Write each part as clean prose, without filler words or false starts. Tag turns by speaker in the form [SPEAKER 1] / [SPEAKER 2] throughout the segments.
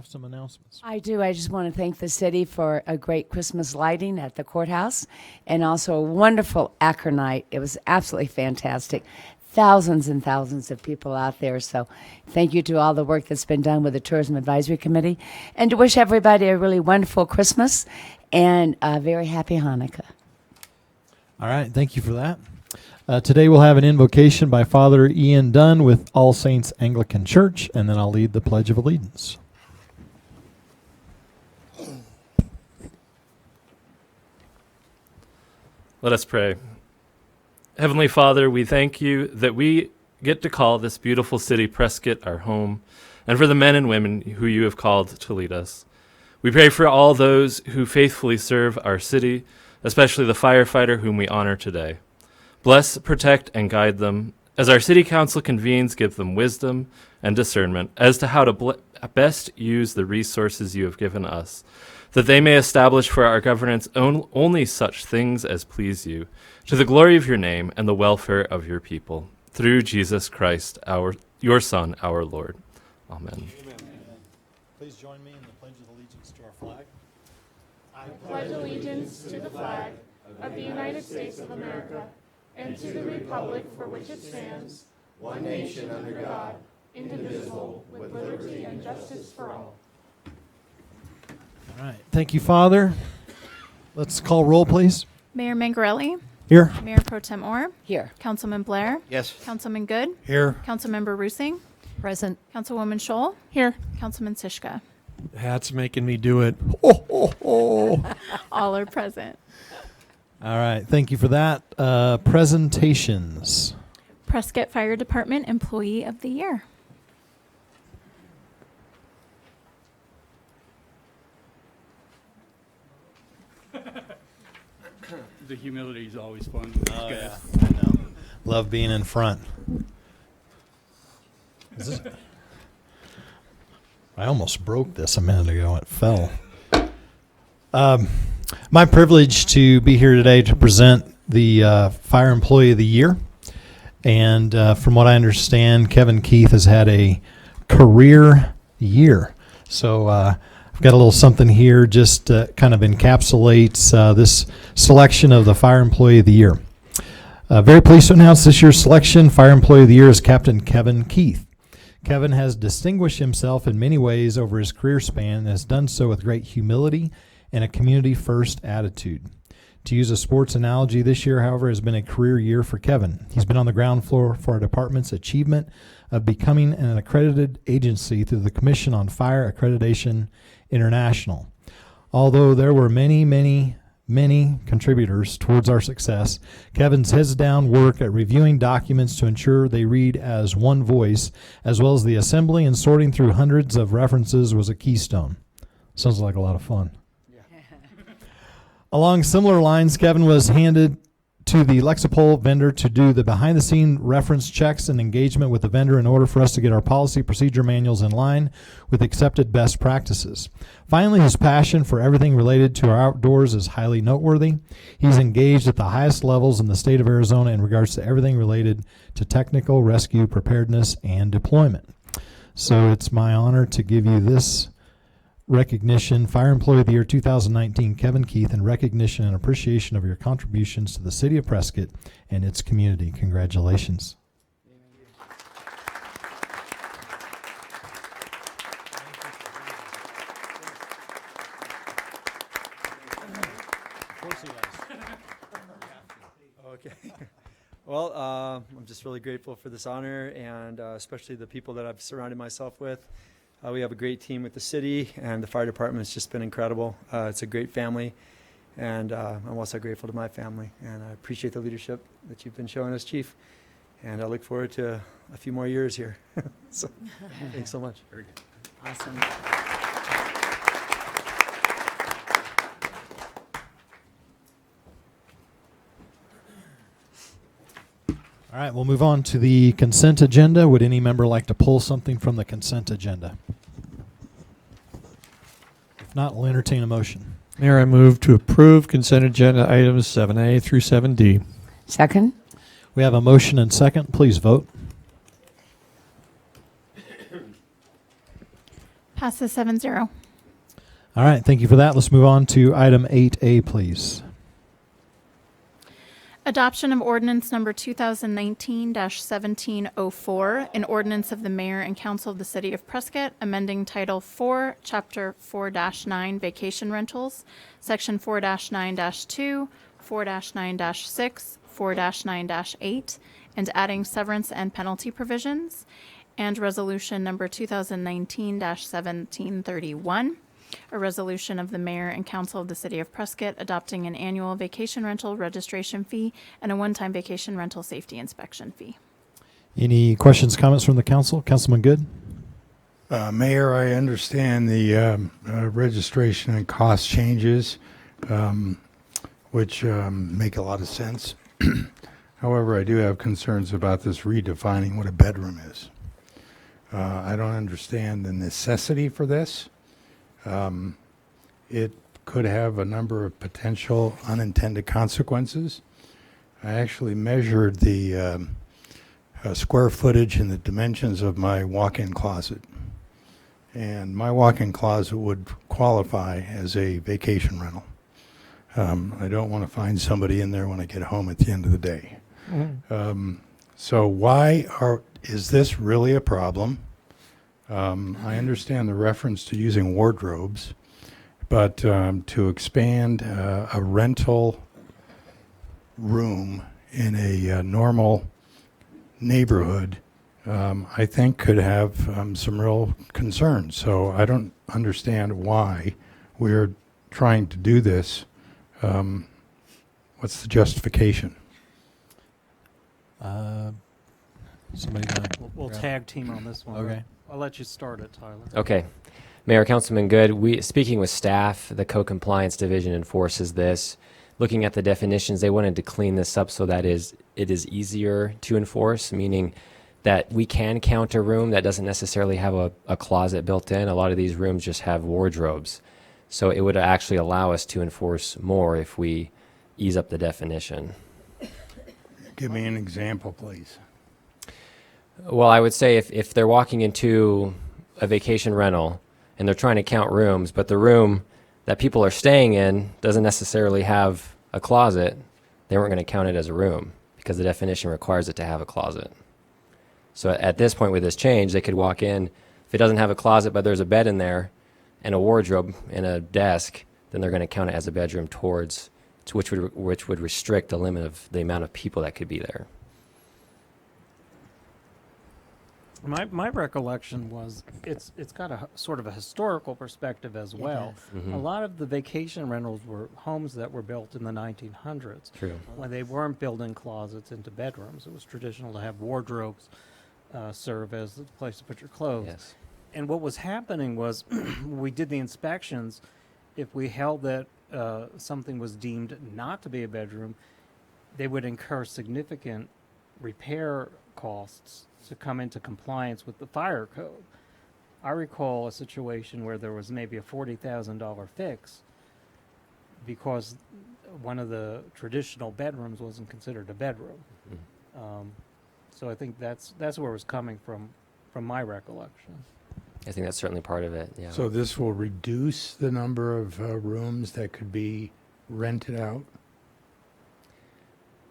[SPEAKER 1] Some announcements.
[SPEAKER 2] I do. I just want to thank the city for a great Christmas lighting at the courthouse and also a wonderful Acre night. It was absolutely fantastic. Thousands and thousands of people out there. So thank you to all the work that's been done with the Tourism Advisory Committee, and to wish everybody a really wonderful Christmas and a very happy Hanukkah.
[SPEAKER 1] All right. Thank you for that. Today we'll have an invocation by Father Ian Dunn with All Saints Anglican Church, and then I'll lead the Pledge of Allegiance.
[SPEAKER 3] Let us pray. Heavenly Father, we thank you that we get to call this beautiful city, Prescott, our home, and for the men and women who you have called to lead us. We pray for all those who faithfully serve our city, especially the firefighter whom we honor today. Bless, protect, and guide them. As our city council convenes, give them wisdom and discernment as to how to best use the resources you have given us, that they may establish for our governance only such things as please you, to the glory of your name and the welfare of your people. Through Jesus Christ, your Son, our Lord. Amen.
[SPEAKER 1] Amen. Please join me in the Pledge of Allegiance to our flag.
[SPEAKER 4] I pledge allegiance to the flag of the United States of America and to the republic for which it stands, one nation under God, indivisible, with liberty and justice for all.
[SPEAKER 1] All right. Thank you, Father. Let's call roll, please.
[SPEAKER 5] Mayor Mangarelli,
[SPEAKER 1] Here.
[SPEAKER 5] Mayor Pro Tem Orr,
[SPEAKER 2] Here.
[SPEAKER 5] Councilman Blair,
[SPEAKER 6] Yes.
[SPEAKER 5] Councilman Good,
[SPEAKER 1] Here.
[SPEAKER 5] Councilmember Roosing,
[SPEAKER 2] Present.
[SPEAKER 5] Councilwoman Scholl,
[SPEAKER 4] Here.
[SPEAKER 5] Councilman Sischka.
[SPEAKER 6] That's making me do it.
[SPEAKER 5] All are present.
[SPEAKER 1] All right. Thank you for that. Presentations.
[SPEAKER 5] Prescott Fire Department Employee of the Year.
[SPEAKER 7] The humility is always fun.
[SPEAKER 1] Oh, yeah. I know. Love being in front. I almost broke this a minute ago. It fell. My privilege to be here today to present the Fire Employee of the Year. And from what I understand, Kevin Keith has had a career year. So I've got a little something here just kind of encapsulates this selection of the Fire Employee of the Year. Very pleased to announce this year's selection. Fire Employee of the Year is Captain Kevin Keith. Kevin has distinguished himself in many ways over his career span and has done so with great humility and a community-first attitude. To use a sports analogy, this year, however, has been a career year for Kevin. He's been on the ground floor for our department's achievement of becoming an accredited agency through the Commission on Fire Accreditation International. Although there were many contributors towards our success, Kevin's heads-down work at reviewing documents to ensure they read as one voice, as well as the assembling and sorting through hundreds of references, was a keystone. Sounds like a lot of fun. Along similar lines, Kevin was handed to the Lexipol vendor to do the behind-the-scene reference checks and engagement with the vendor in order for us to get our policy procedure manuals in line with accepted best practices. Finally, his passion for everything related to our outdoors is highly noteworthy. He's engaged at the highest levels in the state of Arizona in regards to everything related to technical rescue, preparedness, and deployment. So it's my honor to give you this recognition, Fire Employee of the Year 2019, Kevin Keith, in recognition and appreciation of your contributions to the city of Prescott and its community. Congratulations.
[SPEAKER 8] Okay. Well, I'm just really grateful for this honor and especially the people that I've surrounded myself with. We have a great team with the city, and the fire department has just been incredible. It's a great family, and I'm also grateful to my family, and I appreciate the leadership that you've been showing us, Chief, and I look forward to a few more years here. So, thanks so much. Very good.
[SPEAKER 2] Awesome.
[SPEAKER 1] All right, we'll move on to the consent agenda. Would any member like to pull something from the consent agenda? If not, we'll entertain a motion.
[SPEAKER 6] Mayor, I move to approve consent agenda items 7A through 7D.
[SPEAKER 2] Second.
[SPEAKER 1] We have a motion and second. Please vote.
[SPEAKER 5] Passes 7-0.
[SPEAKER 1] All right, thank you for that. Let's move on to item 8A, please.
[SPEAKER 5] Adoption of ordinance number 2019-1704, an ordinance of the mayor and council of the city of Prescott, amending Title 4, Chapter 4-9 Vacation Rentals, Section 4-9-2, 4-9-6, 4-9-8, and adding severance and penalty provisions, and resolution number 2019-1731, a resolution of the mayor and council of the city of Prescott adopting an annual vacation rental registration fee and a one-time vacation rental safety inspection fee.
[SPEAKER 1] Any questions, comments from the council? Councilman Good?
[SPEAKER 9] Mayor, I understand the registration and cost changes, which make a lot of sense. However, I do have concerns about this redefining what a bedroom is. I don't understand the necessity for this. It could have a number of potential unintended consequences. I actually measured the square footage and the dimensions of my walk-in closet. And my walk-in closet would qualify as a vacation rental. I don't want to find somebody in there when I get home at the end of the day. So is this really a problem? I understand the reference to using wardrobes, but to expand a rental room in a normal neighborhood, I think could have some real concerns. So I don't understand why we're trying to do this. What's the justification?
[SPEAKER 1] Somebody gonna
[SPEAKER 10] We'll tag team on this one.
[SPEAKER 1] Okay.
[SPEAKER 10] I'll let you start it, Tyler.
[SPEAKER 11] Okay. Mayor, Councilman Good, speaking with staff, the Co-Compliance Division enforces this. Looking at the definitions, they wanted to clean this up so that it is easier to enforce, meaning that we can count a room that doesn't necessarily have a closet built in. A lot of these rooms just have wardrobes. So it would actually allow us to enforce more if we ease up the definition.
[SPEAKER 9] Give me an example, please.
[SPEAKER 11] Well, I would say if they're walking into a vacation rental and they're trying to count rooms, but the room that people are staying in doesn't necessarily have a closet, they weren't going to count it as a room because the definition requires it to have a closet. So at this point with this change, they could walk in. If it doesn't have a closet, but there's a bed in there and a wardrobe and a desk, then they're going to count it as a bedroom which would restrict the limit of the amount of people that could be there.
[SPEAKER 10] My recollection was it's got a sort of a historical perspective as well.
[SPEAKER 11] Mhm.
[SPEAKER 10] A lot of the vacation rentals were homes that were built in the 1900s.
[SPEAKER 11] True.
[SPEAKER 10] When they weren't building closets into bedrooms. It was traditional to have wardrobes serve as the place to put your clothes.
[SPEAKER 11] Yes.
[SPEAKER 10] And what was happening was when we did the inspections, if we held that something was deemed not to be a bedroom, they would incur significant repair costs to come into compliance with the fire code. I recall a situation where there was maybe a $40,000 fix because one of the traditional bedrooms wasn't considered a bedroom. So I think that's where it was coming from my recollection.
[SPEAKER 11] I think that's certainly part of it. Yeah.
[SPEAKER 9] So this will reduce the number of rooms that could be rented out?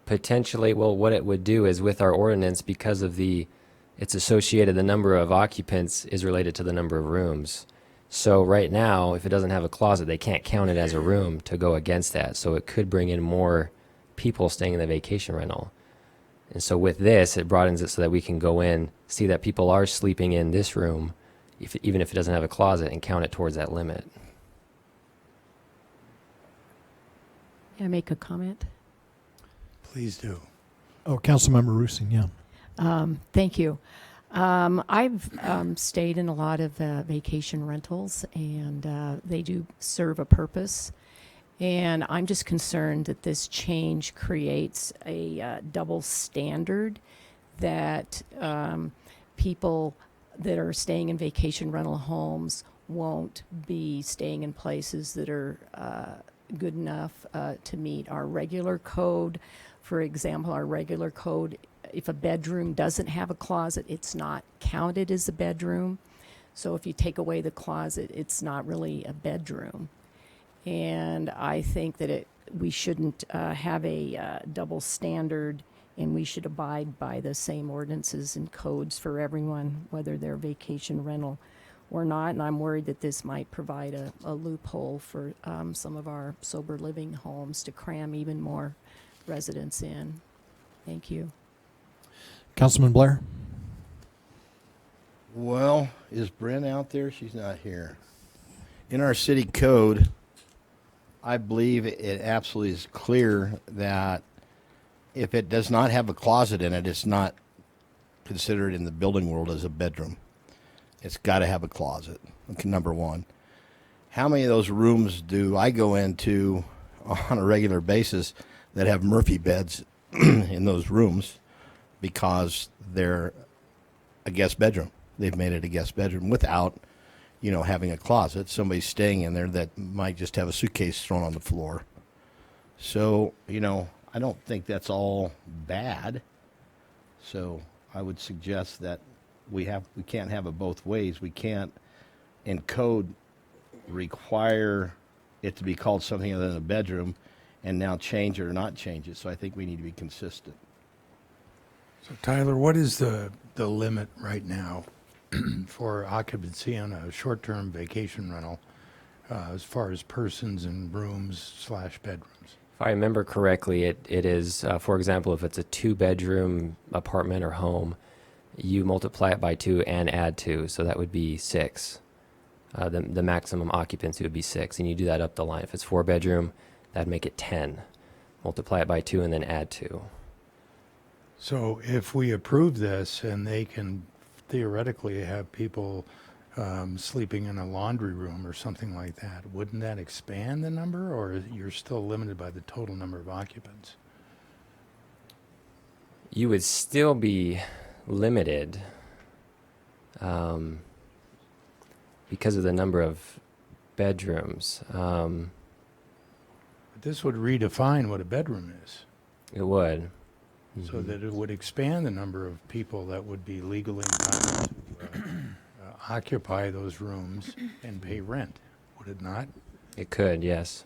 [SPEAKER 11] Potentially, well, what it would do is with our ordinance, because of it's associated, the number of occupants is related to the number of rooms. So right now, if it doesn't have a closet, they can't count it as a room to go against that. So it could bring in more people staying in the vacation rental. And so with this, it broadens it so that we can go in, see that people are sleeping in this room, even if it doesn't have a closet, and count it towards that limit.
[SPEAKER 12] May I make a comment?
[SPEAKER 9] Please do.
[SPEAKER 1] Oh, Councilmember Roosing, yeah.
[SPEAKER 12] Thank you. I've stayed in a lot of vacation rentals, and they do serve a purpose. And I'm just concerned that this change creates a double standard that people that are staying in vacation rental homes won't be staying in places that are good enough to meet our regular code. For example, our regular code, if a bedroom doesn't have a closet, it's not counted as a bedroom. So if you take away the closet, it's not really a bedroom. And I think that we shouldn't have a double standard, and we should abide by the same ordinances and codes for everyone, whether they're vacation rental or not. And I'm worried that this might provide a loophole for some of our sober living homes to cram even more residents in. Thank you.
[SPEAKER 1] Councilman Blair?
[SPEAKER 13] Well, is Brent out there? She's not here. In our city code, I believe it absolutely is clear that if it does not have a closet in it, it's not considered in the building world as a bedroom. It's got to have a closet, number one. How many of those rooms do I go into on a regular basis that have Murphy beds in those rooms because they're a guest bedroom? They've made it a guest bedroom without, having a closet. Somebody's staying in there that might just have a suitcase thrown on the floor. So, I don't think that's all bad. So I would suggest that we can't have it both ways. We can't, in code, require it to be called something other than a bedroom and now change it or not change it. So I think we need to be consistent.
[SPEAKER 9] So Tyler, what is the limit right now for occupancy on a short-term vacation rental as far as persons and rooms/bedrooms?
[SPEAKER 11] If I remember correctly, it is, for example, if it's a 2-bedroom apartment or home, you multiply it by 2 and add 2, so that would be 6. The maximum occupancy would be 6, and you do that up the line. If it's 4-bedroom, that'd make it 10. Multiply it by 2 and then add 2.
[SPEAKER 9] So if we approve this and they can theoretically have people sleeping in a laundry room or something like that, wouldn't that expand the number, or you're still limited by the total number of occupants?
[SPEAKER 11] You would still be limited because of the number of bedrooms.
[SPEAKER 9] But this would redefine what a bedroom is.
[SPEAKER 11] It would.
[SPEAKER 9] So that it would expand the number of people that would be legally entitled to occupy those rooms and pay rent, would it not?
[SPEAKER 11] It could, yes.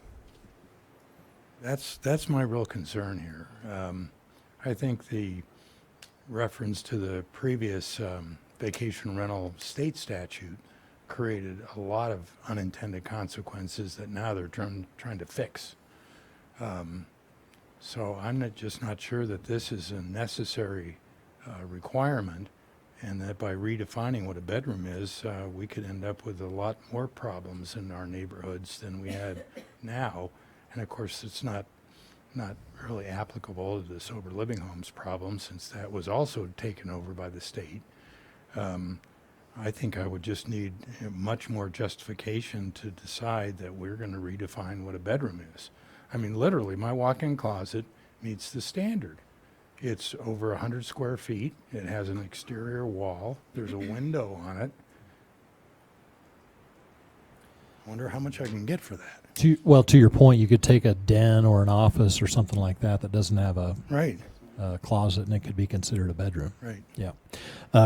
[SPEAKER 9] That's my real concern here. I think the reference to the previous vacation rental state statute created a lot of unintended consequences that now they're trying to fix. So I'm just not sure that this is a necessary requirement, and that by redefining what a bedroom is, we could end up with a lot more problems in our neighborhoods than we had now. And of course, it's not really applicable to the sober living homes problem, since that was also taken over by the state. I think I would just need much more justification to decide that we're going to redefine what a bedroom is. I mean, literally, my walk-in closet meets the standard. It's over 100 square feet. It has an exterior wall. There's a window on it. I wonder how much I can get for that.
[SPEAKER 1] To your point, you could take a den or an office or something like that doesn't have a
[SPEAKER 9] Right.
[SPEAKER 1] Closet, and it could be considered a bedroom.
[SPEAKER 9] Right.
[SPEAKER 1] Yeah.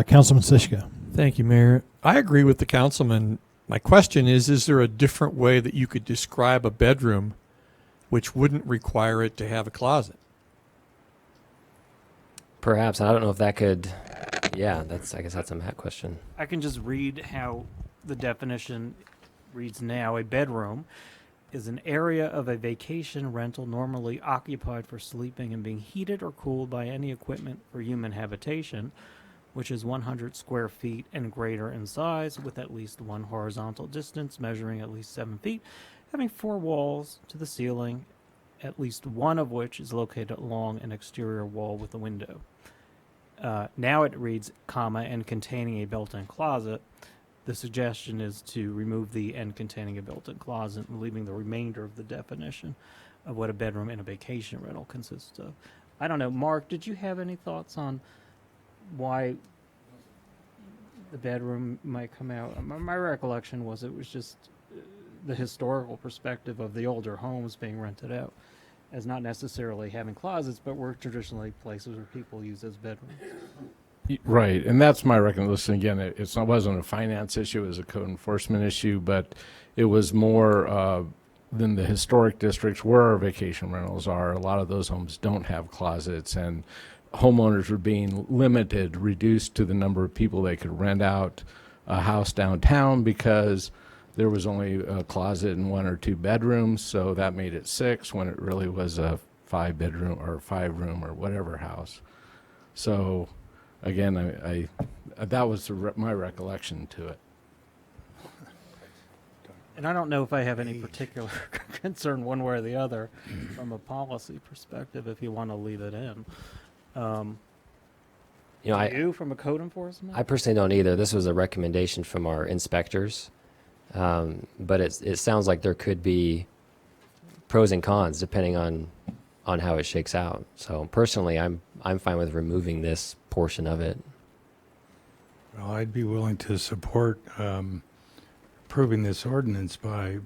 [SPEAKER 1] Councilman Sischka.
[SPEAKER 6] Thank you, Mayor. I agree with the councilman. My question is there a different way that you could describe a bedroom which wouldn't require it to have a closet?
[SPEAKER 11] Perhaps. I don't know if that could. Yeah, I guess that's a Matt question.
[SPEAKER 10] I can just read how the definition reads now. A bedroom is an area of a vacation rental normally occupied for sleeping and being heated or cooled by any equipment for human habitation, which is 100 square feet and greater in size, with at least one horizontal distance measuring at least 7 feet, having 4 walls to the ceiling, at least one of which is located along an exterior wall with a window. Now it reads, comma, and containing a built-in closet. The suggestion is to remove the "and containing a built-in closet" and leaving the remainder of the definition of what a bedroom in a vacation rental consists of. I don't know, Mark, did you have any thoughts on why the bedroom might come out? My recollection was it was just the historical perspective of the older homes being rented out as not necessarily having closets, but were traditionally places where people use as bedrooms.
[SPEAKER 14] Right, and that's my recommendation. Again, it wasn't a finance issue; it was a code enforcement issue, but it was more than the historic districts where vacation rentals are. A lot of those homes don't have closets, and homeowners were being limited, reduced to the number of people they could rent out a house downtown because there was only a closet in 1 or 2 bedrooms, so that made it 6 when it really was a 5-bedroom or 5-room or whatever house. So, again, I that was my recollection to it.
[SPEAKER 10] And I don't know if I have any particular concern one way or the other from a policy perspective if you want to leave it in.
[SPEAKER 11] You know,
[SPEAKER 10] You from a code enforcement?
[SPEAKER 11] I personally don't either. This was a recommendation from our inspectors, but it sounds like there could be pros and cons depending on how it shakes out. So personally, I'm fine with removing this portion of it.
[SPEAKER 9] Well, I'd be willing to support approving this ordinance by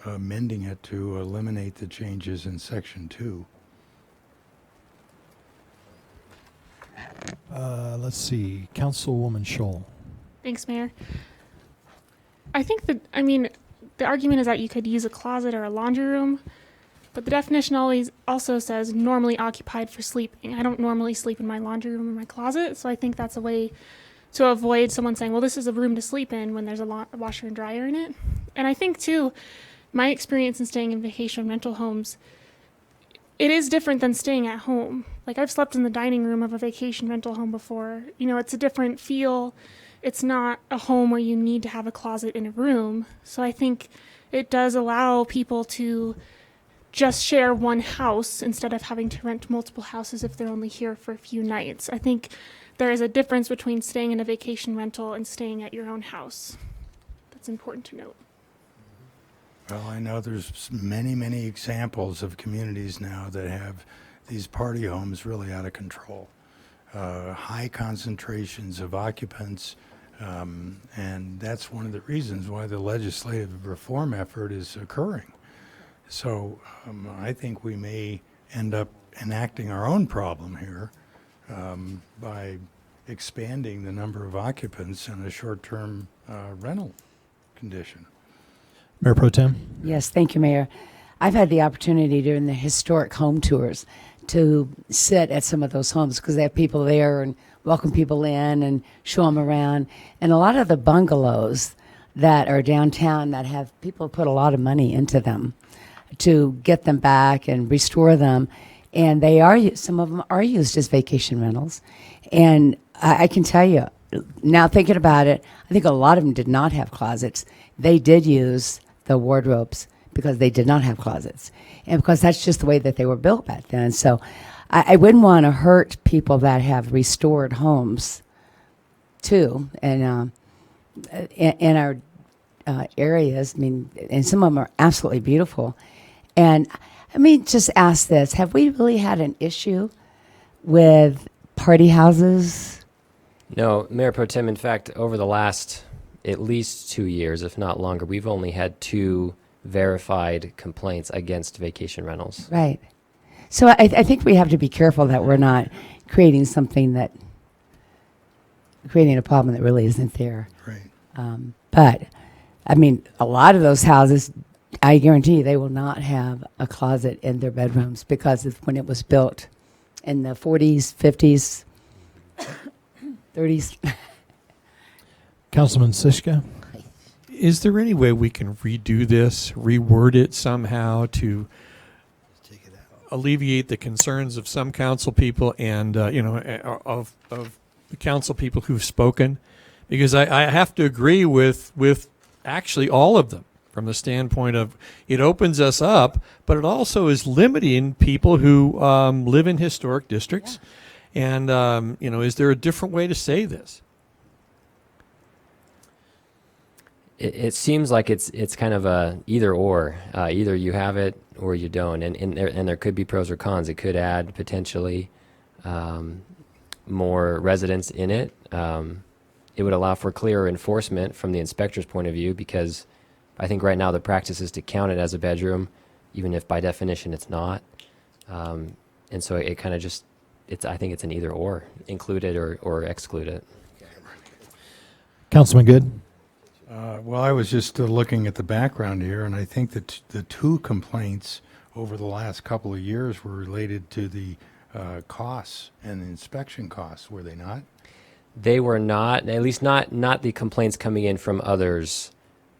[SPEAKER 9] amending it to eliminate the changes in Section 2.
[SPEAKER 1] Let's see, Councilwoman Scholl.
[SPEAKER 4] Thanks, Mayor. I think that, the argument is that you could use a closet or a laundry room, but the definition always also says normally occupied for sleeping. I don't normally sleep in my laundry room or my closet, so I think that's a way to avoid someone saying, well, this is a room to sleep in when there's a washer and dryer in it. And I think, too, my experience in staying in vacation rental homes, it is different than staying at home. Like, I've slept in the dining room of a vacation rental home before. You know, it's a different feel. It's not a home where you need to have a closet in a room. So I think it does allow people to just share one house instead of having to rent multiple houses if they're only here for a few nights. I think there is a difference between staying in a vacation rental and staying at your own house. That's important to note.
[SPEAKER 9] Well, I know there's many, many examples of communities now that have these party homes really out of control. High concentrations of occupants, and that's one of the reasons why the legislative reform effort is occurring. So I think we may end up enacting our own problem here by expanding the number of occupants in a short-term rental condition.
[SPEAKER 1] Mayor Pro Tem?
[SPEAKER 2] Yes, thank you, Mayor. I've had the opportunity during the historic home tours to sit at some of those homes because they have people there and welcome people in and show them around. And a lot of the bungalows that are downtown that have people put a lot of money into them to get them back and restore them. And they are, some of them are used as vacation rentals. And I can tell you, now thinking about it, I think a lot of them did not have closets. They did use the wardrobes because they did not have closets. And because that's just the way that they were built back then. So I wouldn't want to hurt people that have restored homes, too. And in our areas, and some of them are absolutely beautiful. And just ask this, have we really had an issue with party houses?
[SPEAKER 11] No, Mayor Pro Tem, in fact, over the last at least 2 years, if not longer, we've only had 2 verified complaints against vacation rentals.
[SPEAKER 2] Right. So I think we have to be careful that we're not creating a problem that really isn't there.
[SPEAKER 9] Right.
[SPEAKER 2] But, a lot of those houses, I guarantee you, they will not have a closet in their bedrooms because of when it was built in the 40s, 50s, 30s.
[SPEAKER 1] Councilman Siska?
[SPEAKER 6] Is there any way we can redo this, reword it somehow to alleviate the concerns of some council people and of the council people who've spoken? Because I have to agree with actually all of them from the standpoint of it opens us up, but it also is limiting people who live in historic districts. Yeah. And is there a different way to say this?
[SPEAKER 11] It seems like it's kind of a either or. Either you have it or you don't, and there could be pros or cons. It could add potentially more residents in it. It would allow for clearer enforcement from the inspector's point of view, because I think right now the practice is to count it as a bedroom, even if by definition it's not. And so it kind of just I think it's an either or, include it or exclude it.
[SPEAKER 1] Councilman Good.
[SPEAKER 9] Well, I was just looking at the background here, and I think that the two complaints over the last couple of years were related to the costs and the inspection costs, were they not?
[SPEAKER 11] They were not, at least not the complaints coming in from others,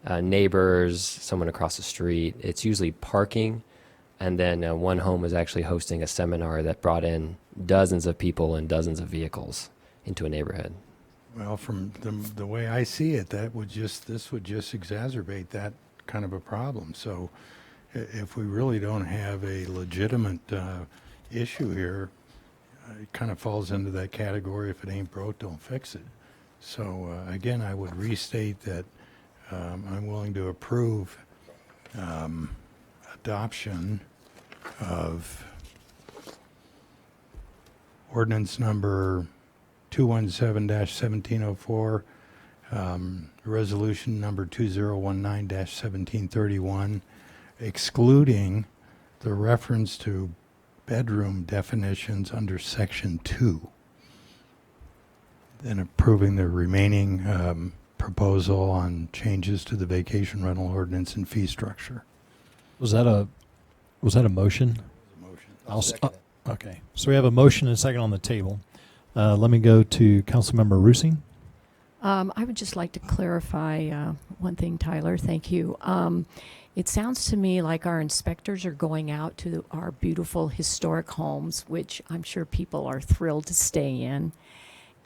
[SPEAKER 11] neighbors, someone across the street. It's usually parking, and then one home was actually hosting a seminar that brought in dozens of people and dozens of vehicles into a neighborhood.
[SPEAKER 9] Well, from the way I see it, this would just exacerbate that kind of a problem. So if we really don't have a legitimate issue here, it kind of falls into that category, if it ain't broke, don't fix it. So again, I would restate that I'm willing to approve adoption of ordinance number 217-1704, resolution number 2019-1731, excluding the reference to bedroom definitions under section 2, and approving the remaining proposal on changes to the vacation rental ordinance and fee structure.
[SPEAKER 1] Was that a motion?
[SPEAKER 13] I'll second it.
[SPEAKER 1] Okay. So we have a motion and a second on the table. Let me go to Councilmember Rusing.
[SPEAKER 12] I would just like to clarify one thing, Tyler. Thank you. It sounds to me like our inspectors are going out to our beautiful historic homes, which I'm sure people are thrilled to stay in,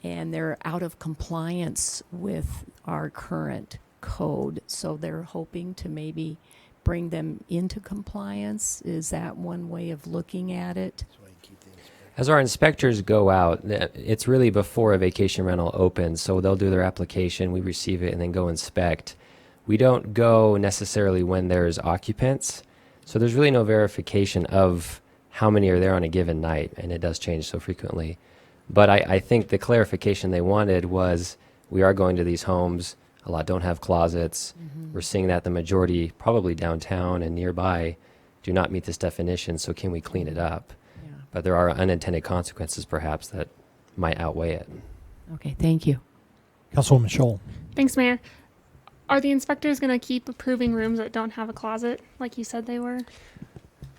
[SPEAKER 12] and they're out of compliance with our current code. So they're hoping to maybe bring them into compliance. Is that one way of looking at it?
[SPEAKER 11] As our inspectors go out, it's really before a vacation rental opens, so they'll do their application, we receive it, and then go inspect. We don't go necessarily when there's occupants, so there's really no verification of how many are there on a given night, and it does change so frequently. But I think the clarification they wanted was we are going to these homes, a lot don't have closets. We're seeing that the majority, probably downtown and nearby, do not meet this definition, so can we clean it up? But there are unintended consequences, perhaps, that might outweigh it.
[SPEAKER 12] Okay, thank you.
[SPEAKER 1] Councilwoman Scholl.
[SPEAKER 4] Thanks, Mayor. Are the inspectors going to keep approving rooms that don't have a closet, like you said they were?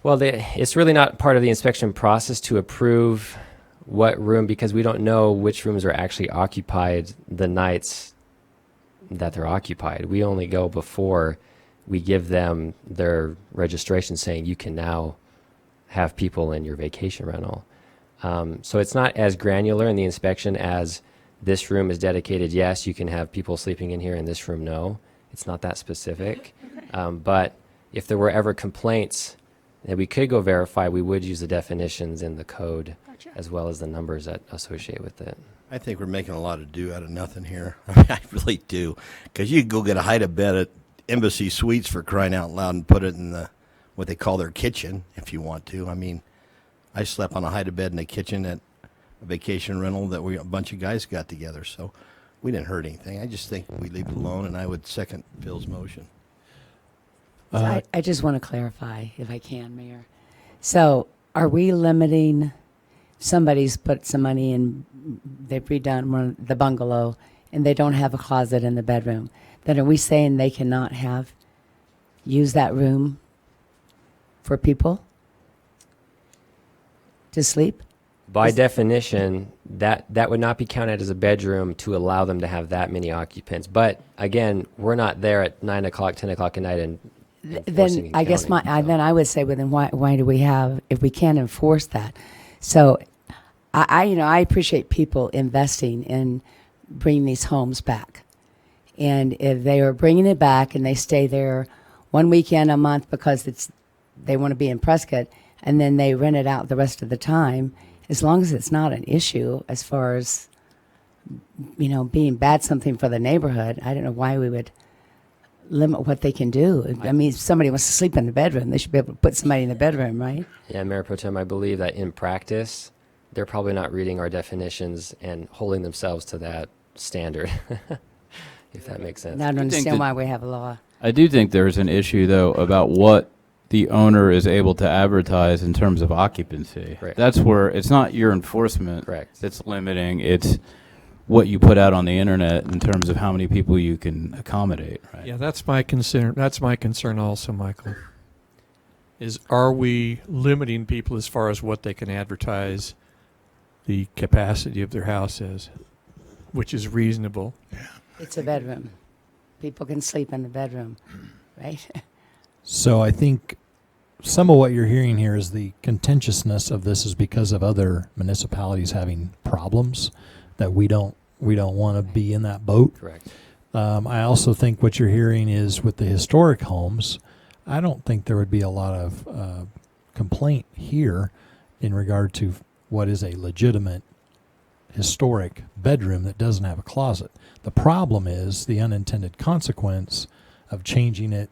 [SPEAKER 11] Well, it's really not part of the inspection process to approve what room, because we don't know which rooms are actually occupied the nights that they're occupied. We only go before we give them their registration saying you can now have people in your vacation rental. So it's not as granular in the inspection as this room is dedicated, yes, you can have people sleeping in here, and this room, no. It's not that specific. But if there were ever complaints that we could go verify, we would use the definitions in the code as well as the numbers that associate with it.
[SPEAKER 13] I think we're making a lot of do out of nothing here. I mean, I really do. Because you could go get a hide-a-bed at Embassy Suites, for crying out loud, and put it in what they call their kitchen, if you want to. I mean, I slept on a hide-a-bed in the kitchen at a vacation rental that a bunch of guys got together, so we didn't hurt anything. I just think we leave it alone, and I would second Phil's motion.
[SPEAKER 2] I just want to clarify, if I can, Mayor. So are we limiting, somebody's put some money in, they've redone the bungalow, and they don't have a closet in the bedroom, then are we saying they cannot use that room for people to sleep?
[SPEAKER 11] By definition, that would not be counted as a bedroom to allow them to have that many occupants. But again, we're not there at 9 o'clock, 10 o'clock at night and
[SPEAKER 2] Then I guess then I would say, well, then why do we have, if we can't enforce that? So I appreciate people investing in bringing these homes back. And if they are bringing it back and they stay there one weekend a month because they want to be in Prescott, and then they rent it out the rest of the time, as long as it's not an issue as far as, being bad something for the neighborhood, I don't know why we would limit what they can do. I mean, if somebody wants to sleep in the bedroom, they should be able to put somebody in the bedroom, right?
[SPEAKER 11] Yeah, Mayor Pro Tem, I believe that in practice, they're probably not reading our definitions and holding themselves to that standard, if that makes sense.
[SPEAKER 2] I don't understand why we have a law.
[SPEAKER 15] I do think there's an issue, though, about what the owner is able to advertise in terms of occupancy.
[SPEAKER 11] Correct.
[SPEAKER 15] That's where it's not your enforcement
[SPEAKER 11] Correct.
[SPEAKER 15] that's limiting. It's what you put out on the internet in terms of how many people you can accommodate. Right.
[SPEAKER 6] Yeah, that's my concern. That's my concern also, Michael. Is are we limiting people as far as what they can advertise the capacity of their house is, which is reasonable.
[SPEAKER 2] It's a bedroom. People can sleep in the bedroom, right?
[SPEAKER 1] So I think some of what you're hearing here is the contentiousness of this is because of other municipalities having problems that we don't want to be in that boat.
[SPEAKER 11] Correct.
[SPEAKER 1] I also think what you're hearing is with the historic homes, I don't think there would be a lot of complaint here in regard to what is a legitimate historic bedroom that doesn't have a closet. The problem is the unintended consequence of changing it,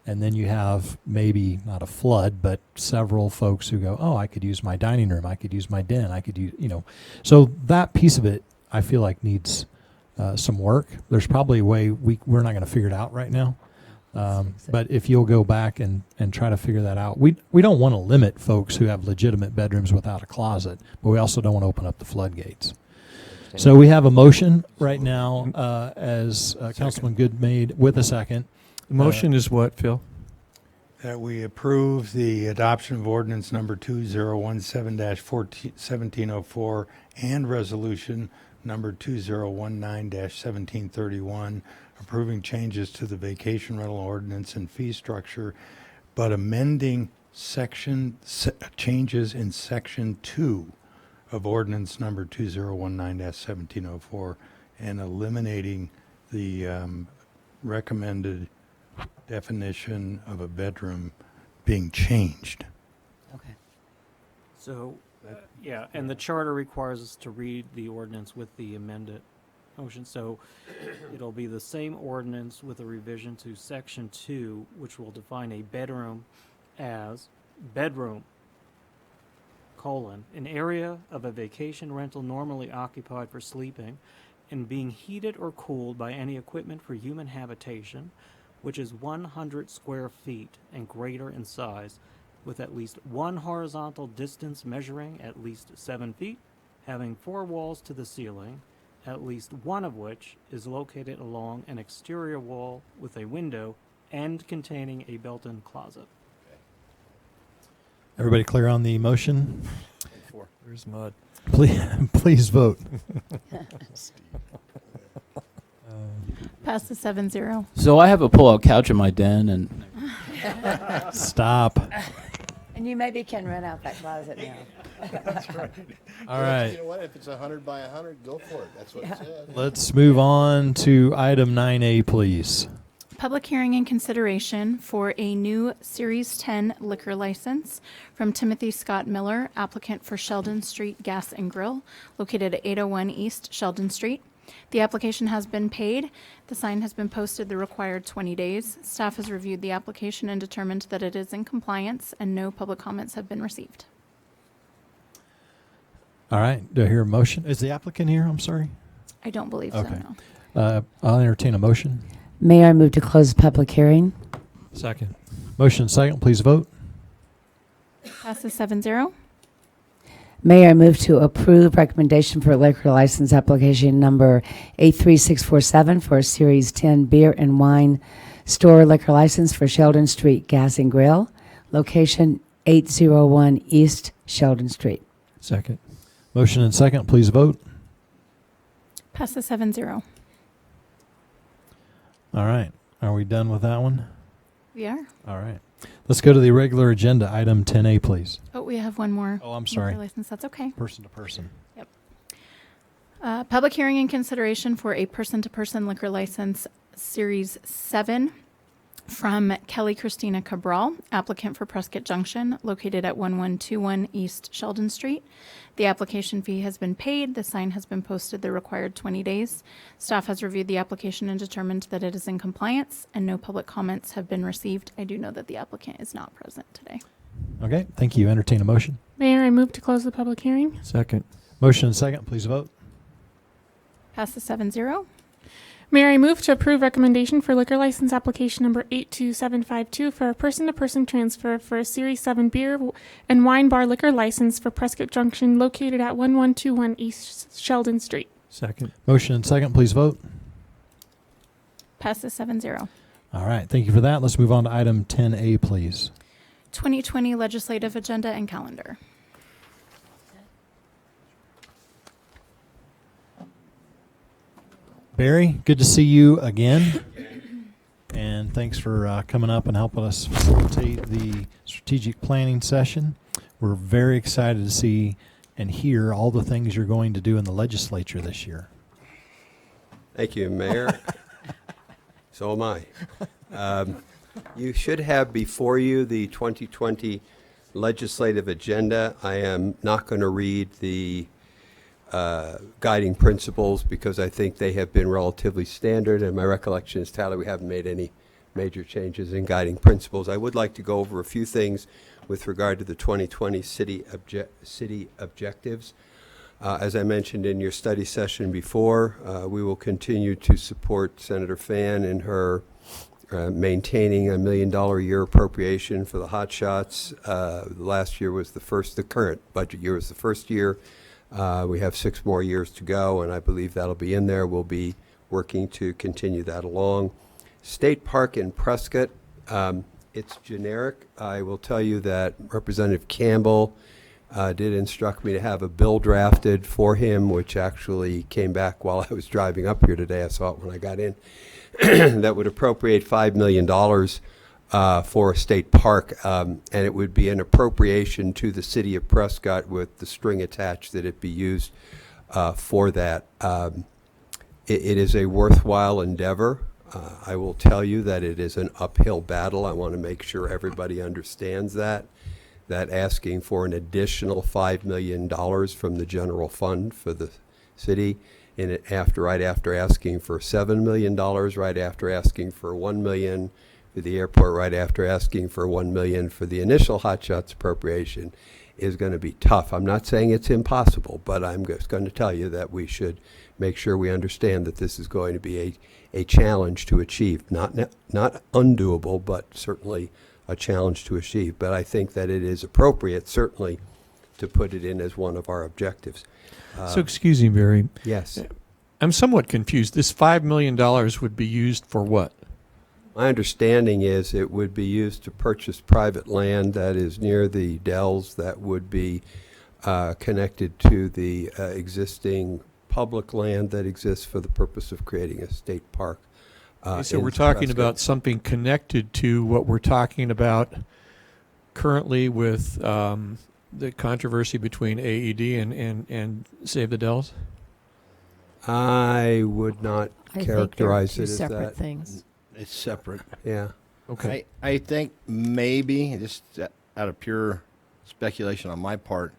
[SPEAKER 1] and then you have maybe not a flood, but several folks who go, oh, I could use my dining room, I could use my den, I could use, So that piece of it, I feel like needs some work. There's probably a way we're not going to figure it out right now. But if you'll go back and try to figure that out, we don't want to limit folks who have legitimate bedrooms without a closet, but we also don't want to open up the floodgates. So we have a motion right now, as Councilman Good made with a second.
[SPEAKER 6] The motion is what, Phil?
[SPEAKER 9] That we approve the adoption of ordinance number 2017-1704 and resolution number 2019-1731, approving changes to the vacation rental ordinance and fee structure, but amending changes in section 2 of ordinance number 2019-1704 and eliminating the recommended definition of a bedroom being changed.
[SPEAKER 2] Okay.
[SPEAKER 10] So, yeah, and the charter requires us to read the ordinance with the amended motion. So it'll be the same ordinance with a revision to section 2, which will define a bedroom as bedroom, an area of a vacation rental normally occupied for sleeping and being heated or cooled by any equipment for human habitation, which is 100 square feet and greater in size, with at least one horizontal distance measuring at least 7 feet, having 4 walls to the ceiling, at least one of which is located along an exterior wall with a window and containing a built-in closet.
[SPEAKER 1] Everybody clear on the motion?
[SPEAKER 6] There's mud.
[SPEAKER 1] Please vote.
[SPEAKER 5] Pass the 7-0.
[SPEAKER 15] So I have a pull-out couch in my den, and
[SPEAKER 1] Stop.
[SPEAKER 2] And you maybe can rent out that closet now.
[SPEAKER 13] That's right.
[SPEAKER 1] All right.
[SPEAKER 13] You know what? If it's 100 by 100, go for it. That's what it says.
[SPEAKER 1] Let's move on to item 9A, please.
[SPEAKER 5] Public hearing and consideration for a new Series 10 liquor license from Timothy Scott Miller, applicant for Sheldon Street Gas and Grill, located at 801 East Sheldon Street. The application has been paid. The sign has been posted the required 20 days. Staff has reviewed the application and determined that it is in compliance, and no public comments have been received.
[SPEAKER 1] All right. Do I hear a motion? Is the applicant here? I'm sorry.
[SPEAKER 5] I don't believe
[SPEAKER 1] Okay.
[SPEAKER 5] so, no.
[SPEAKER 1] I'll entertain a motion.
[SPEAKER 2] Mayor, I move to close the public hearing.
[SPEAKER 6] Second.
[SPEAKER 1] Motion second. Please vote.
[SPEAKER 5] Passes 7-0.
[SPEAKER 2] Mayor, I move to approve recommendation for liquor license application number 83647 for a Series 10 beer and wine store liquor license for Sheldon Street Gas and Grill, location 801 East Sheldon Street.
[SPEAKER 6] Second.
[SPEAKER 1] Motion and second. Please vote.
[SPEAKER 5] Passes 7-0.
[SPEAKER 1] All right. Are we done with that one?
[SPEAKER 5] We are.
[SPEAKER 1] All right. Let's go to the regular agenda, item 10A, please.
[SPEAKER 5] Oh, we have one more.
[SPEAKER 1] Oh, I'm sorry.
[SPEAKER 5] liquor license. That's okay.
[SPEAKER 1] Person to person.
[SPEAKER 5] Yep. Public hearing and consideration for a person-to-person liquor license, Series 7, from Kelly Christina Cabral, applicant for Prescott Junction, located at 1121 East Sheldon Street. The application fee has been paid. The sign has been posted the required 20 days. Staff has reviewed the application and determined that it is in compliance, and no public comments have been received. I do know that the applicant is not present today.
[SPEAKER 1] Okay. Thank you. Entertain a motion.
[SPEAKER 4] Mayor, I move to close the public hearing.
[SPEAKER 6] Second.
[SPEAKER 1] Motion and second. Please vote.
[SPEAKER 5] Passes 7-0.
[SPEAKER 4] Mayor, I move to approve recommendation for liquor license application number 82752 for a person-to-person transfer for a Series 7 beer and wine bar liquor license for Prescott Junction located at 1121 East Sheldon Street.
[SPEAKER 6] Second.
[SPEAKER 1] Motion and second, please vote.
[SPEAKER 5] Passes 7-0.
[SPEAKER 1] All right, thank you for that. Let's move on to item 10A, please.
[SPEAKER 5] 2020 legislative agenda and calendar.
[SPEAKER 1] Barry, good to see you again. And thanks for coming up and helping us facilitate the strategic planning session. We're very excited to see and hear all the things you're going to do in the legislature this year.
[SPEAKER 16] Thank you, Mayor. So am I. You should have before you the 2020 legislative agenda. I am not going to read the guiding principles because I think they have been relatively standard, and my recollection is, Tyler, we haven't made any major changes in guiding principles. I would like to go over a few things with regard to the 2020 city objectives. As I mentioned in your study session before, we will continue to support Senator Fan in her maintaining $1 million a year appropriation for the hot shots. Last year was the current budget year was the first year. We have 6 more years to go, and I believe that'll be in there. We'll be working to continue that along. State Park in Prescott, it's generic. I will tell you that Representative Campbell did instruct me to have a bill drafted for him, which actually came back while I was driving up here today. I saw it when I got in. That would appropriate $5 million for a state park, and it would be an appropriation to the city of Prescott with the string attached that it be used for that. It is a worthwhile endeavor. I will tell you that it is an uphill battle. I want to make sure everybody understands that asking for an additional $5 million from the general fund for the city, and right after asking for $7 million, right after asking for $1 million for the airport, right after asking for $1 million for the initial hot shots appropriation, is going to be tough. I'm not saying it's impossible, but I'm just going to tell you that we should make sure we understand that this is going to be a challenge to achieve. Not undoable, but certainly a challenge to achieve. But I think that it is appropriate, certainly, to put it in as one of our objectives.
[SPEAKER 6] So excuse me, Barry.
[SPEAKER 16] Yes.
[SPEAKER 6] I'm somewhat confused. This $5 million would be used for what?
[SPEAKER 16] My understanding is it would be used to purchase private land that is near the Dells that would be connected to the existing public land that exists for the purpose of creating a state park.
[SPEAKER 6] So we're talking about something connected to what we're talking about currently with the controversy between AED and Save the Dells?
[SPEAKER 16] I would not characterize it as that.
[SPEAKER 12] Separate things.
[SPEAKER 13] It's separate.
[SPEAKER 16] Yeah.
[SPEAKER 6] Okay.
[SPEAKER 13] I think maybe, just out of pure speculation on my part,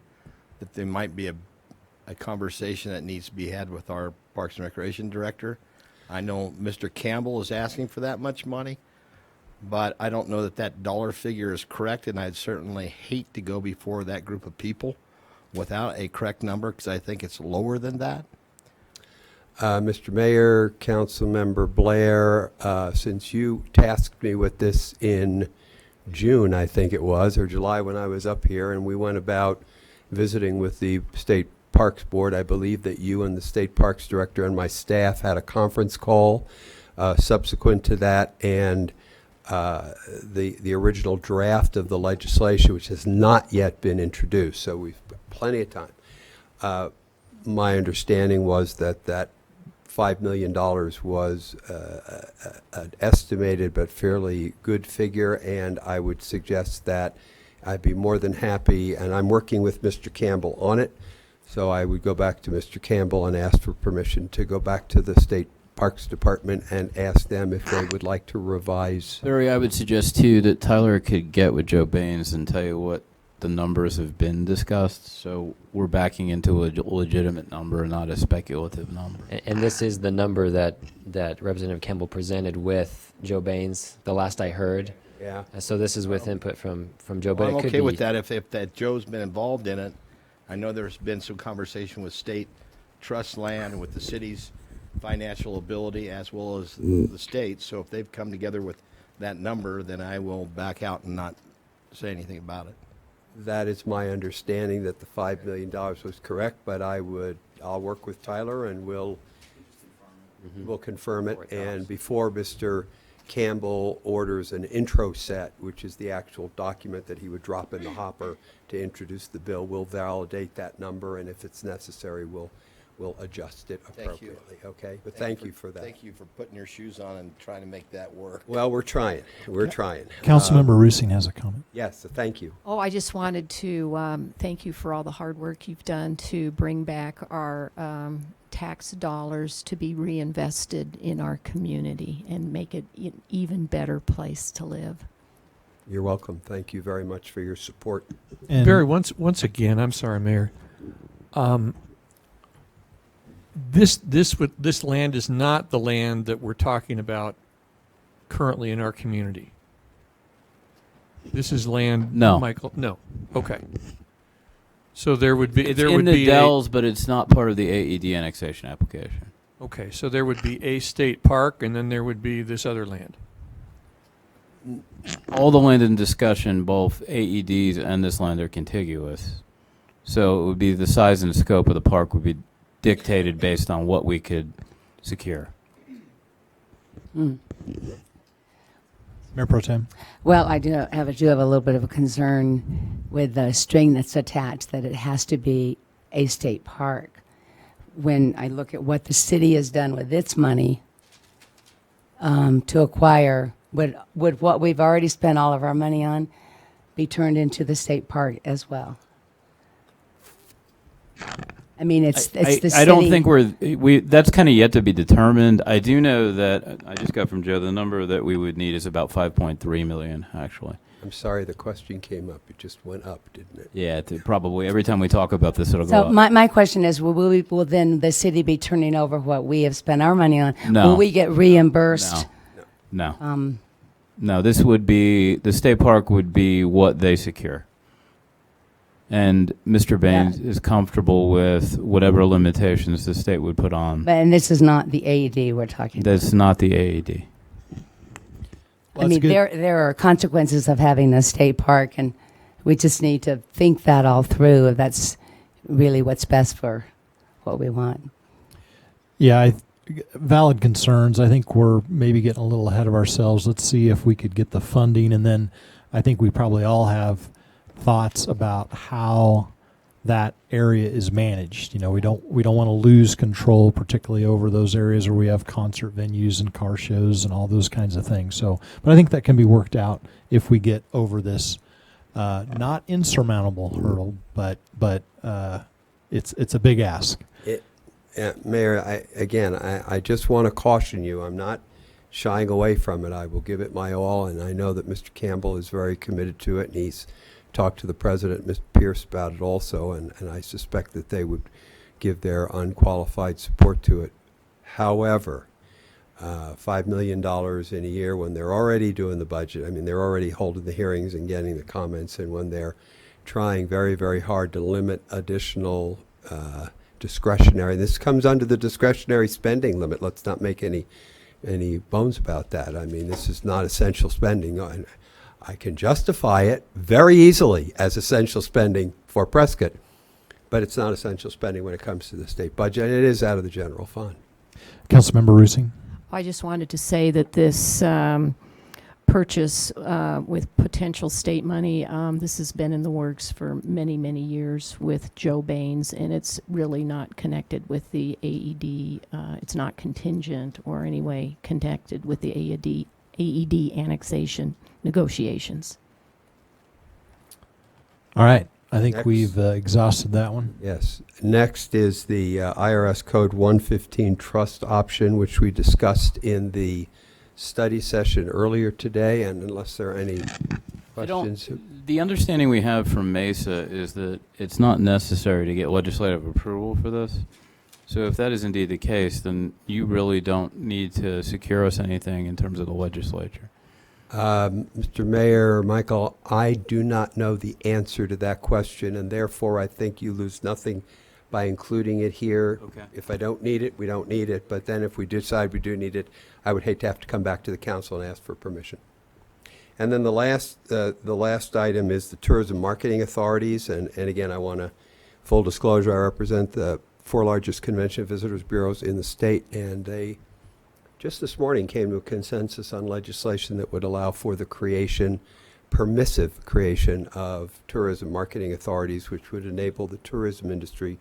[SPEAKER 13] that there might be a conversation that needs to be had with our Parks and Recreation Director. I know Mr. Campbell is asking for that much money, but I don't know that dollar figure is correct, and I'd certainly hate to go before that group of people without a correct number, because I think it's lower than that.
[SPEAKER 16] Mr. Mayor, Councilmember Blair, since you tasked me with this in June, I think it was, or July when I was up here, and we went about visiting with the State Parks Board, I believe that you and the State Parks Director and my staff had a conference call subsequent to that, and the original draft of the legislation, which has not yet been introduced, so we've got plenty of time. My understanding was that $5 million was an estimated but fairly good figure, and I would suggest that I'd be more than happy, and I'm working with Mr. Campbell on it, so I would go back to Mr. Campbell and ask for permission to go back to the State Parks Department and ask them if they would like to revise.
[SPEAKER 15] Barry, I would suggest too that Tyler could get with Joe Baines and tell you what the numbers have been discussed, so we're backing into a legitimate number, not a speculative number.
[SPEAKER 11] And this is the number that Representative Campbell presented with Joe Baines, the last I heard.
[SPEAKER 16] Yeah.
[SPEAKER 11] So this is with input from Joe, but
[SPEAKER 13] I'm
[SPEAKER 11] it could
[SPEAKER 13] okay
[SPEAKER 11] be
[SPEAKER 13] with that if that Joe's been involved in it. I know there's been some conversation with state trust land and with the cities financial ability as well as the state. So if they've come together with that number, then I will back out and not say anything about it.
[SPEAKER 16] That is my understanding, that the $5 million was correct, but I'll work with Tyler and we'll confirm it. And before Mr. Campbell orders an intro set, which is the actual document that he would drop in the hopper to introduce the bill, we'll validate that number, and if it's necessary, we'll adjust it appropriately. Okay? But thank you for that.
[SPEAKER 13] Thank you for putting your shoes on and trying to make that work.
[SPEAKER 16] Well, we're trying. We're trying.
[SPEAKER 1] Councilmember Rusing has a comment.
[SPEAKER 16] Yes, thank you.
[SPEAKER 12] Oh, I just wanted to thank you for all the hard work you've done to bring back our tax dollars to be reinvested in our community and make it an even better place to live.
[SPEAKER 16] You're welcome. Thank you very much for your support.
[SPEAKER 1] And
[SPEAKER 6] Barry, once again, I'm sorry, Mayor. This land is not the land that we're talking about currently in our community. This is land.
[SPEAKER 15] No.
[SPEAKER 6] Michael. No. Okay. So there would be
[SPEAKER 15] It's in the
[SPEAKER 6] be
[SPEAKER 15] Dells, but it's not part of the AED annexation application.
[SPEAKER 6] okay. So there would be a state park, and then there would be this other land.
[SPEAKER 15] All the land in discussion, both AEDs and this land, are contiguous. So it would be the size and scope of the park would be dictated based on what we could secure.
[SPEAKER 2] Mm.
[SPEAKER 1] Mayor Pro Tem.
[SPEAKER 2] Well, I do have a little bit of a concern with the string that's attached, that it has to be a state park. When I look at what the city has done with its money to acquire, would what we've already spent all of our money on be turned into the state park as well? I mean, it's the city.
[SPEAKER 15] I don't think that's kind of yet to be determined. I do know that I just got from Joe the number that we would need is about 5.3 million, actually.
[SPEAKER 16] I'm sorry, the question came up. It just went up, didn't it?
[SPEAKER 15] Yeah, probably every time we talk about this, it'll go
[SPEAKER 2] So
[SPEAKER 15] up.
[SPEAKER 2] my question is, will then the city be turning over what we have spent our money on?
[SPEAKER 15] No.
[SPEAKER 2] Will we get reimbursed?
[SPEAKER 15] No. No, this would be, the state park would be what they secure. And Mr. Baines is comfortable with whatever limitations the state would put on.
[SPEAKER 2] And this is not the AED we're talking about.
[SPEAKER 15] That's not the AED.
[SPEAKER 2] I mean, there are consequences of having a state park, and we just need to think that all through, if that's really what's best for what we want.
[SPEAKER 1] Yeah, valid concerns. I think we're maybe getting a little ahead of ourselves. Let's see if we could get the funding, and then I think we probably all have thoughts about how that area is managed. You know, we don't want to lose control, particularly over those areas where we have concert venues and car shows and all those kinds of things. So, but I think that can be worked out if we get over this not insurmountable hurdle, but it's a big ask.
[SPEAKER 16] Mayor, I just want to caution you. I'm not shying away from it. I will give it my all, and I know that Mr. Campbell is very committed to it, and he's talked to the president, Mr. Pierce, about it also, and I suspect that they would give their unqualified support to it. However, $5 million in a year when they're already doing the budget, I mean, they're already holding the hearings and getting the comments, and when they're trying very, very hard to limit additional discretionary, this comes under the discretionary spending limit. Let's not make any bones about that. I mean, this is not essential spending. I can justify it very easily as essential spending for Prescott, but it's not essential spending when it comes to the state budget, and it is out of the general fund.
[SPEAKER 1] Councilmember Rusing.
[SPEAKER 12] I just wanted to say that this purchase with potential state money, this has been in the works for many, many years with Joe Baines, and it's really not connected with the AED. It's not contingent or any way connected with the AED annexation negotiations.
[SPEAKER 1] All right. I think
[SPEAKER 16] Next.
[SPEAKER 1] we've exhausted that one.
[SPEAKER 16] Yes. Next is the IRS Code 115 trust option, which we discussed in the study session earlier today, and unless there are any questions.
[SPEAKER 15] The understanding we have from Mesa is that it's not necessary to get legislative approval for this. So if that is indeed the case, then you really don't need to secure us anything in terms of the legislature.
[SPEAKER 16] Mr. Mayor, Michael, I do not know the answer to that question, and therefore I think you lose nothing by including it here.
[SPEAKER 15] Okay.
[SPEAKER 16] If I don't need it, we don't need it, but then if we decide we do need it, I would hate to have to come back to the council and ask for permission. And then the last item is the tourism marketing authorities, and again, I want to, full disclosure, I represent the 4 largest convention visitors bureaus in the state, and they just this morning came to a consensus on legislation that would allow for the permissive creation of tourism marketing authorities, which would enable the tourism industry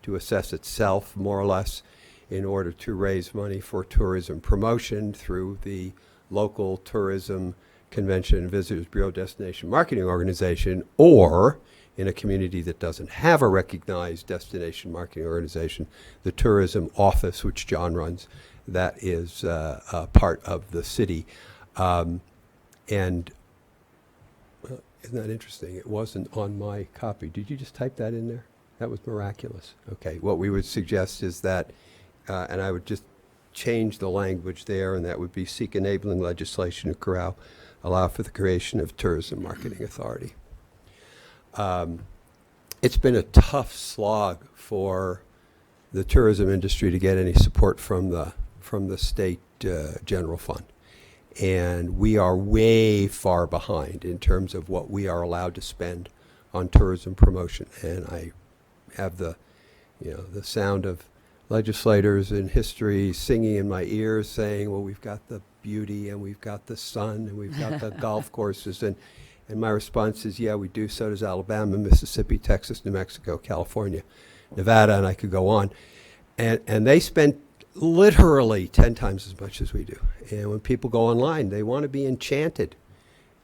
[SPEAKER 16] to assess itself, more or less, in order to raise money for tourism promotion through the local tourism convention and visitors bureau destination marketing organization, or in a community that doesn't have a recognized destination marketing organization, the tourism office, which John runs, that is a part of the city. And well, isn't that interesting? It wasn't on my copy. Did you just type that in there? That was miraculous. Okay, what we would suggest is that, and I would just change the language there, and that would be seek enabling legislation to allow for the creation of tourism marketing authority. It's been a tough slog for the tourism industry to get any support from the state general fund. And we are way far behind in terms of what we are allowed to spend on tourism promotion. And I have the sound of legislators in history singing in my ears saying, well, we've got the beauty and we've got the sun and we've got the golf courses. And my response is, yeah, we do. So does Alabama, Mississippi, Texas, New Mexico, California, Nevada, and I could go on. And they spend literally 10 times as much as we do. And when people go online, they want to be enchanted.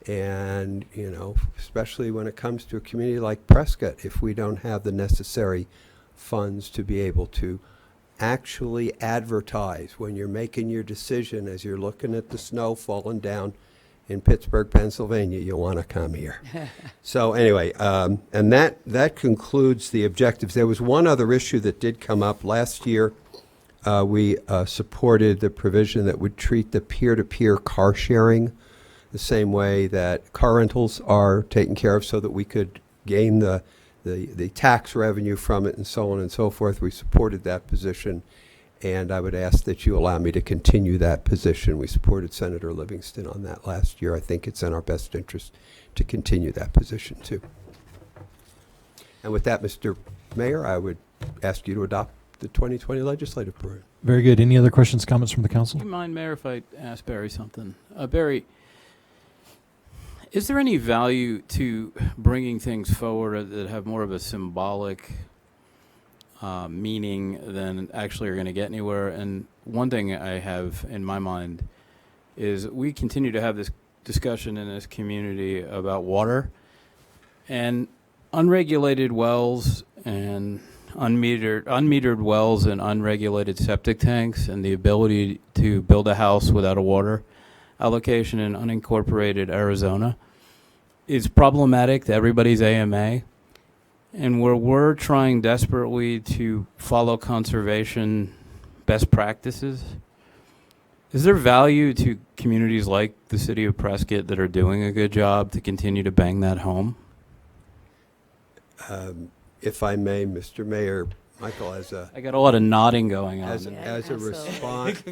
[SPEAKER 16] And, especially when it comes to a community like Prescott, if we don't have the necessary funds to be able to actually advertise when you're making your decision as you're looking at the snow falling down in Pittsburgh, Pennsylvania, you want to come here. So anyway, and that concludes the objectives. There was one other issue that did come up last year. We supported the provision that would treat the peer-to-peer car sharing the same way that car rentals are taken care of, so that we could gain the tax revenue from it and so on and so forth. We supported that position, and I would ask that you allow me to continue that position. We supported Senator Livingston on that last year. I think it's in our best interest to continue that position too. And with that, Mr. Mayor, I would ask you to adopt the 2020 legislative program.
[SPEAKER 1] Very good. Any other questions, comments from the council?
[SPEAKER 15] Do you mind, Mayor, if I ask Barry something? Barry, is there any value to bringing things forward that have more of a symbolic meaning than actually are going to get anywhere? And one thing I have in my mind is we continue to have this discussion in this community about water, and unregulated wells and unmetered wells and unregulated septic tanks, and the ability to build a house without a water allocation in unincorporated Arizona is problematic to everybody's AMA. And where we're trying desperately to follow conservation best practices, is there value to communities like the city of Prescott that are doing a good job to continue to bang that home?
[SPEAKER 16] If I may, Mr. Mayor, Michael,
[SPEAKER 15] I got a lot of nodding going on.
[SPEAKER 16] As a response,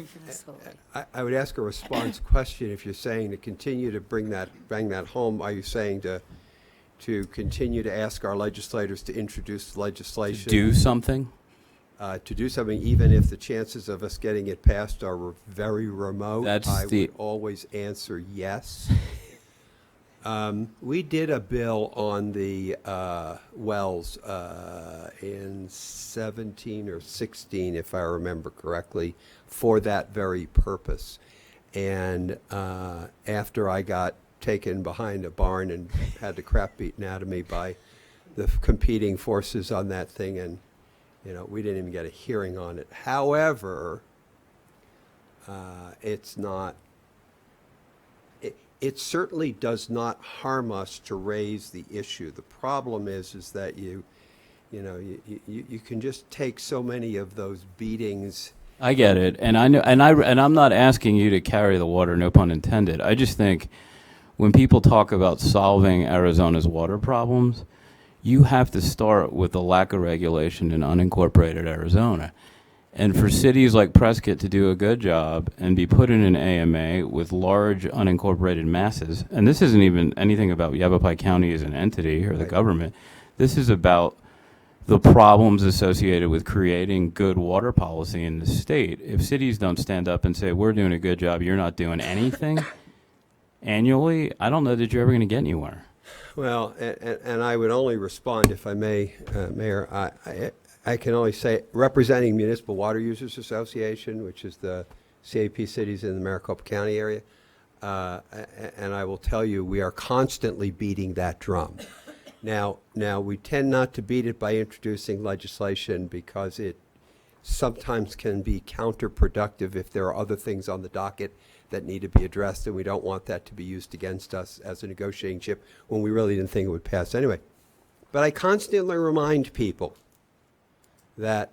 [SPEAKER 16] I would ask a response question. If you're saying to continue to bang that home, are you saying to continue to ask our legislators to introduce legislation?
[SPEAKER 15] To do something?
[SPEAKER 16] To do something, even if the chances of us getting it passed are very remote. I would always answer yes. We did a bill on the wells in 17 or 16, if I remember correctly, for that very purpose. And after I got taken behind a barn and had the crap beaten out of me by the competing forces on that thing, and we didn't even get a hearing on it. However, it's not. It certainly does not harm us to raise the issue. The problem is that you can just take so many of those beatings.
[SPEAKER 15] I get it, and I know, and I'm not asking you to carry the water, no pun intended. I just think when people talk about solving Arizona's water problems, you have to start with the lack of regulation in unincorporated Arizona. And for cities like Prescott to do a good job and be put in an AMA with large unincorporated masses, and this isn't even anything about Yavapai County as an entity or the government, this is about the problems associated with creating good water policy in the state. If cities don't stand up and say, we're doing a good job, you're not doing anything annually, I don't know that you're ever going to get anywhere.
[SPEAKER 16] Well, and I would only respond, if I may, Mayor, I can only say, representing Municipal Water Users Association, which is the CAP cities in the Maricopa County area, and I will tell you, we are constantly beating that drum. Now, we tend not to beat it by introducing legislation because it sometimes can be counterproductive if there are other things on the docket that need to be addressed, and we don't want that to be used against us as a negotiating chip when we really didn't think it would pass anyway. But I constantly remind people that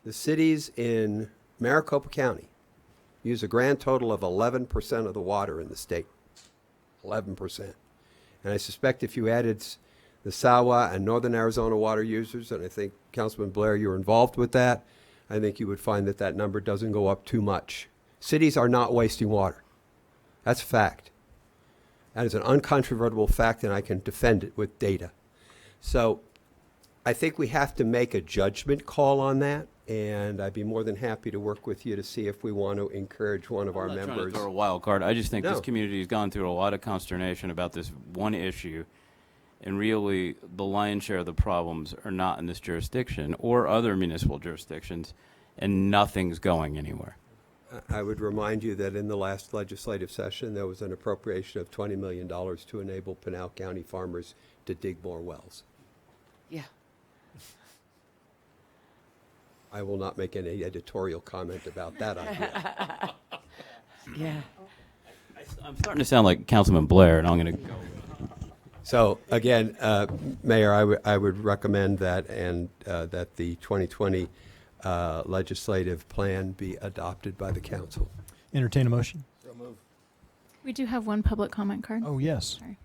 [SPEAKER 16] the cities in Maricopa County use a grand total of 11% of the water in the state. 11%. And I suspect if you added the Sawa and Northern Arizona water users, and I think, Councilman Blair, you're involved with that, I think you would find that that number doesn't go up too much. Cities are not wasting water. That's a fact. That is an uncontrovertible fact, and I can defend it with data. So I think we have to make a judgment call on that, and I'd be more than happy to work with you to see if we want to encourage one of our
[SPEAKER 15] I'm not trying
[SPEAKER 16] members.
[SPEAKER 15] to throw a wild card. I just think
[SPEAKER 16] No.
[SPEAKER 15] this community has gone through a lot of consternation about this one issue, and really the lion's share of the problems are not in this jurisdiction or other municipal jurisdictions, and nothing's going anywhere.
[SPEAKER 16] I would remind you that in the last legislative session, there was an appropriation of $20 million to enable Pinal County farmers to dig more wells.
[SPEAKER 2] Yeah.
[SPEAKER 16] I will not make any editorial comment about that idea.
[SPEAKER 2] Yeah.
[SPEAKER 15] I'm starting to sound like Councilman Blair, and I'm going to go.
[SPEAKER 16] So again, Mayor, I would recommend that, and that the 2020 legislative plan be adopted by the council.
[SPEAKER 1] Entertain a motion.
[SPEAKER 5] We do have one public comment card.
[SPEAKER 1] Oh, yes.
[SPEAKER 5] Sorry.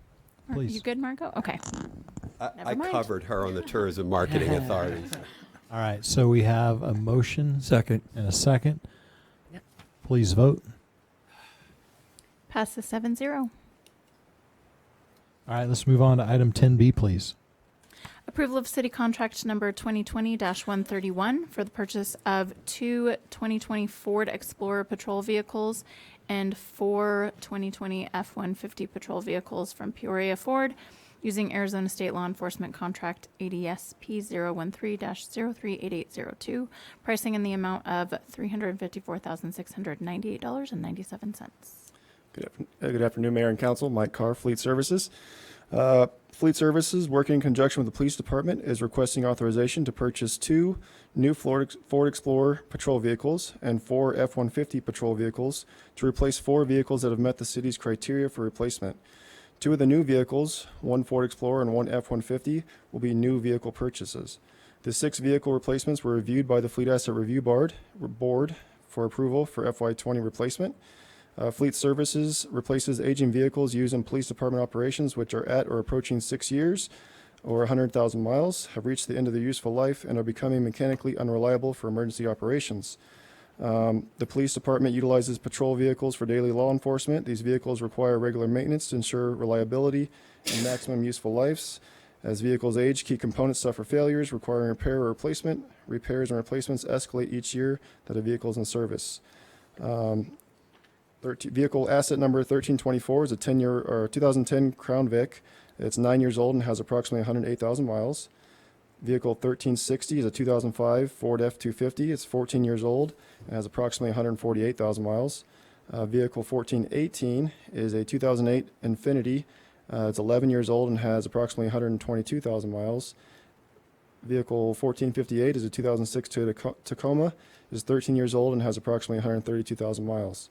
[SPEAKER 1] Please.
[SPEAKER 5] You good, Marco? Okay.
[SPEAKER 16] I
[SPEAKER 5] Never mind.
[SPEAKER 16] covered her on the tourism marketing authorities.
[SPEAKER 1] All right, so we have a motion.
[SPEAKER 6] Second.
[SPEAKER 1] And a second.
[SPEAKER 2] Yep.
[SPEAKER 1] Please vote.
[SPEAKER 5] Passes 7-0.
[SPEAKER 1] All right, let's move on to item 10B, please.
[SPEAKER 5] Approval of city contract number 2020-131 for the purchase of 2 2020 Ford Explorer patrol vehicles and 4 2020 F-150 patrol vehicles from Peoria Ford using Arizona State Law Enforcement Contract ADSP 013-038802, pricing in the amount of $354,698.97.
[SPEAKER 17] Good afternoon, Mayor and Council. Mike Carr, Fleet Services. Fleet Services, working in conjunction with the Police Department, is requesting authorization to purchase 2 new Ford Explorer patrol vehicles and 4 F-150 patrol vehicles to replace 4 vehicles that have met the city's criteria for replacement. 2 of the new vehicles, 1 Ford Explorer and 1 F-150, will be new vehicle purchases. The 6 vehicle replacements were reviewed by the Fleet Asset Review Board for approval for FY20 replacement. Fleet Services replaces aging vehicles used in police department operations which are at or approaching 6 years or 100,000 miles, have reached the end of their useful life, and are becoming mechanically unreliable for emergency operations. The police department utilizes patrol vehicles for daily law enforcement. These vehicles require regular maintenance to ensure reliability and maximum useful lives. As vehicles age, key components suffer failures requiring repair or replacement. Repairs and replacements escalate each year that a vehicle is in service. Vehicle asset number 1324 is a 2010 Crown Vic. It's 9 years old and has approximately 108,000 miles. Vehicle 1360 is a 2005 Ford F-250. It's 14 years old and has approximately 148,000 miles. Vehicle 1418 is a 2008 Infiniti. It's 11 years old and has approximately 122,000 miles. Vehicle 1458 is a 2006 Toyota Tacoma. Is 13 years old and has approximately 132,000 miles.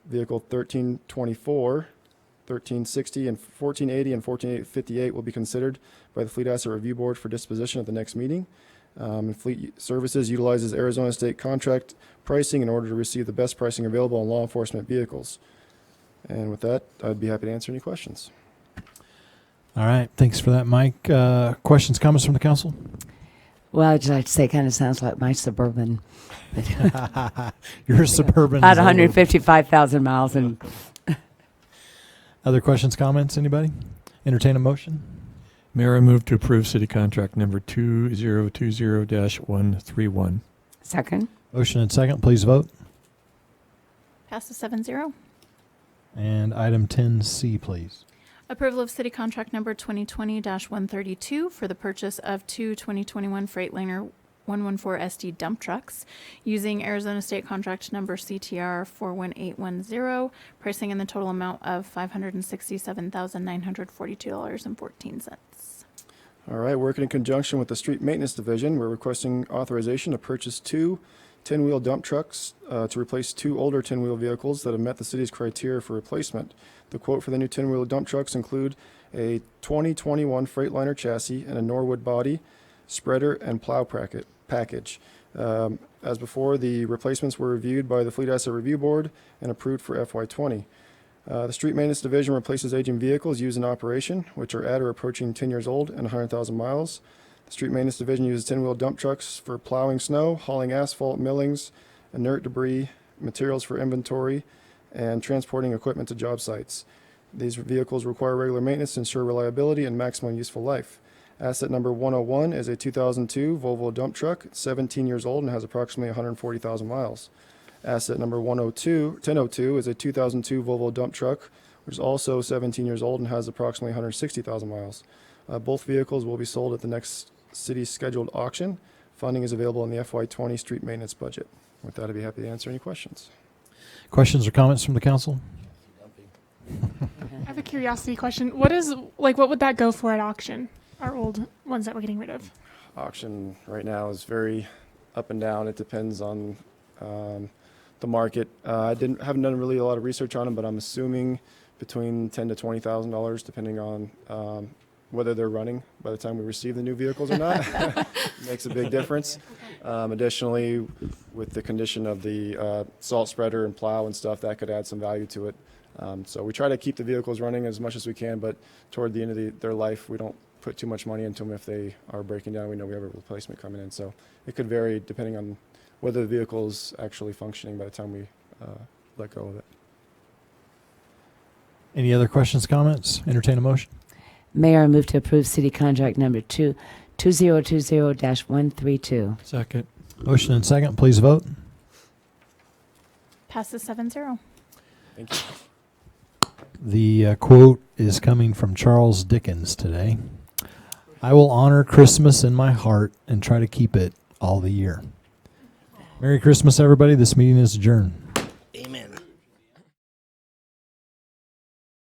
[SPEAKER 17] Vehicle 1324, 1360, and 1480 and 1458 will be considered by the Fleet Asset Review Board for disposition at the next meeting. Fleet Services utilizes Arizona State contract pricing in order to receive the best pricing available on law enforcement vehicles. And with that, I'd be happy to answer any questions.
[SPEAKER 1] All right. Thanks for that, Mike. Questions, comments from the council?
[SPEAKER 2] Well, I'd just like to say, it kind of sounds like my Suburban.
[SPEAKER 1] Your Suburban.
[SPEAKER 2] Had 155,000 miles and.
[SPEAKER 1] Other questions, comments? Anybody? Entertain a motion.
[SPEAKER 6] Mayor, I move to approve city contract number 2020-131.
[SPEAKER 2] Second.
[SPEAKER 1] Motion and second. Please vote.
[SPEAKER 5] Passes 7-0.
[SPEAKER 1] And item 10C, please.
[SPEAKER 5] Approval of city contract number 2020-132 for the purchase of two 2021 Freightliner 114 SD dump trucks using Arizona State contract number CTR 41810, pricing in the total amount of $567,942.14.
[SPEAKER 17] All right, working in conjunction with the Street Maintenance Division, we're requesting authorization to purchase two 10-wheel dump trucks to replace two older 10-wheel vehicles that have met the city's criteria for replacement. The quote for the new 10-wheel dump trucks include a 2021 Freightliner chassis and a Norwood body, spreader, and plow package. As before, the replacements were reviewed by the Fleet Asset Review Board and approved for FY20. The Street Maintenance Division replaces aging vehicles used in operation, which are at or approaching 10 years old and 100,000 miles. The Street Maintenance Division uses 10-wheel dump trucks for plowing snow, hauling asphalt, millings, inert debris, materials for inventory, and transporting equipment to job sites. These vehicles require regular maintenance to ensure reliability and maximum useful life. Asset number 101 is a 2002 Volvo dump truck, 17 years old and has approximately 140,000 miles. Asset number 1002 is a 2002 Volvo dump truck, which is also 17 years old and has approximately 160,000 miles. Both vehicles will be sold at the next city scheduled auction. Funding is available in the FY20 street maintenance budget. With that, I'd be happy to answer any questions.
[SPEAKER 1] Questions or comments from the council?
[SPEAKER 4] I have a curiosity question. What would that go for at auction? Our old ones that we're getting rid of?
[SPEAKER 17] Auction right now is very up and down. It depends on the market. I haven't done really a lot of research on them, but I'm assuming between $10,000 to $20,000, depending on whether they're running by the time we receive the new vehicles or not. Makes a big difference. Additionally, with the condition of the salt spreader and plow and stuff, that could add some value to it. So we try to keep the vehicles running as much as we can, but toward the end of their life, we don't put too much money into them. If they are breaking down, we know we have a replacement coming in. So it could vary depending on whether the vehicle is actually functioning by the time we let go of it.
[SPEAKER 1] Any other questions, comments? Entertain a motion.
[SPEAKER 2] Mayor, I move to approve city contract number 2020-132.
[SPEAKER 6] Second.
[SPEAKER 1] Motion and second. Please vote.
[SPEAKER 5] Passes 7-0.
[SPEAKER 17] Thank you.
[SPEAKER 1] The quote is coming from Charles Dickens today. I will honor Christmas in my heart and try to keep it all the year. Merry Christmas, everybody. This meeting is adjourned.